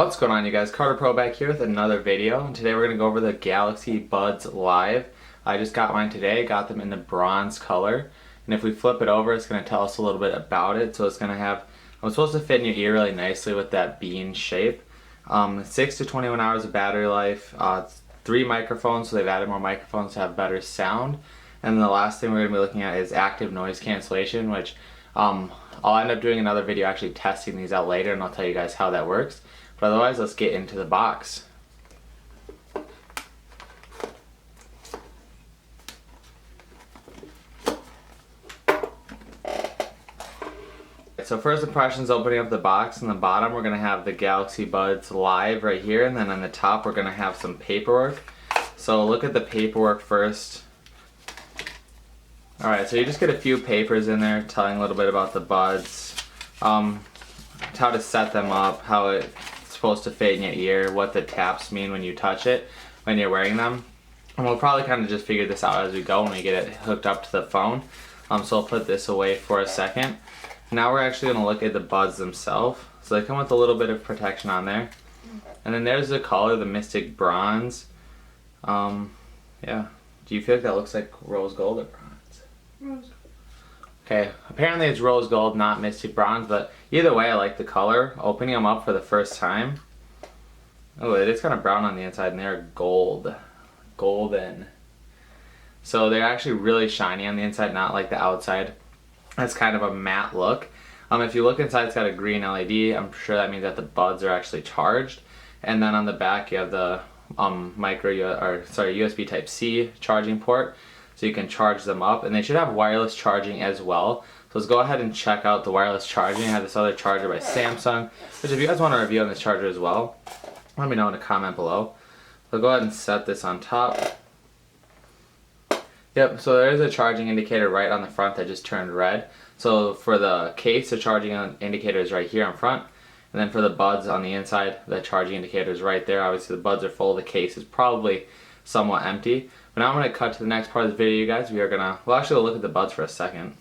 What's going on, you guys? Carter Pro back here with another video, and today we're going to go over the Galaxy Buds Live. I just got mine today, got them in the bronze color, and if we flip it over it's going to tell us a little bit about it. So it's going to have, it's supposed to fit in your ear really nicely with that bean shape. 6 to 21 hours of battery life, 3 microphones, so they've added more microphones to have better sound. And then the last thing we're going to be looking at is active noise cancellation, which I'll end up doing another video actually testing these out later, and I'll tell you guys how that works. But otherwise, let's get into the box. So first impressions, opening up the box. In the bottom we're going to have the Galaxy Buds Live right here, and then on the top we're going to have some paperwork. So look at the paperwork first. Alright, so you just get a few papers in there telling a little bit about the buds, how to set them up, how it's supposed to fit in your ear, what the taps mean when you touch it when you're wearing them. And we'll probably kind of just figure this out as we go when we get it hooked up to the phone. So I'll put this away for a second. Now we're actually going to look at the buds themselves. So they come with a little bit of protection on there. And then there's the color, the Mystic Bronze. Yeah. Do you feel like that looks like rose gold or bronze? Rose. Okay, apparently it's rose gold, not Mystic Bronze, but either way I like the color. Opening them up for the first time. Oh, it is kind of brown on the inside and they're gold. Golden. So they're actually really shiny on the inside, not like the outside. It's kind of a matte look. If you look inside, it's got a green LED. I'm sure that means that the buds are actually charged. And then on the back you have the USB Type-C charging port, so you can charge them up, and they should have wireless charging as well. So let's go ahead and check out the wireless charging. I have this other charger by Samsung, which if you guys want a review on this charger as well, let me know in a comment below. So go ahead and set this on top. Yep, so there is a charging indicator right on the front that just turned red. So for the case, the charging indicator is right here on front. And then for the buds on the inside, the charging indicator is right there. Obviously the buds are full, the case is probably somewhat empty. But now I'm going to cut to the next part of the video, you guys. We are going to, we'll actually look at the buds for a second.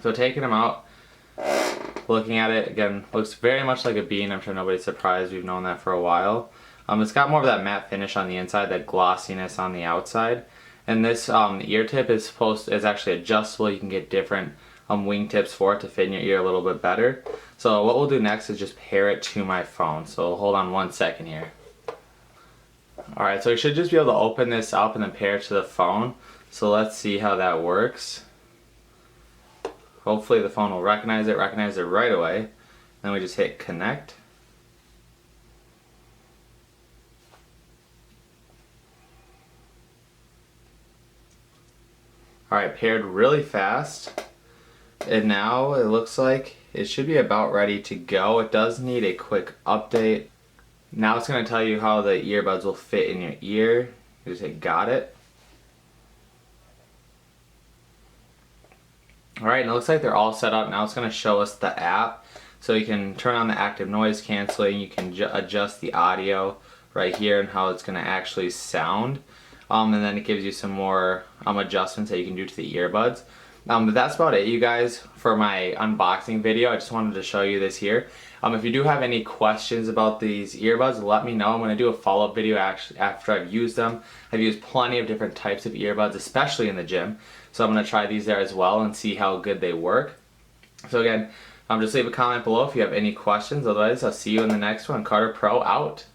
So taking them out, looking at it, again, looks very much like a bean. I'm sure nobody's surprised, we've known that for a while. It's got more of that matte finish on the inside, that glossiness on the outside. And this ear tip is actually adjustable. You can get different wing tips for it to fit in your ear a little bit better. So what we'll do next is just pair it to my phone. So hold on one second here. Alright, so you should just be able to open this up and then pair it to the phone. So let's see how that works. Hopefully the phone will recognize it right away. Then we just hit connect. Alright, paired really fast. And now it looks like it should be about ready to go. It does need a quick update. Now it's going to tell you how the earbuds will fit in your ear. You just hit got it. Alright, and it looks like they're all set up. Now it's going to show us the app. So you can turn on the active noise canceling. You can adjust the audio right here and how it's going to actually sound. And then it gives you some more adjustments that you can do to the earbuds. But that's about it, you guys, for my unboxing video. I just wanted to show you this here. If you do have any questions about these earbuds, let me know. I'm going to do a follow-up video after I've used them. I've used plenty of different types of earbuds, especially in the gym. So I'm going to try these there as well and see how good they work. So again, just leave a comment below if you have any questions. Otherwise, I'll see you in the next one. Carter Pro out.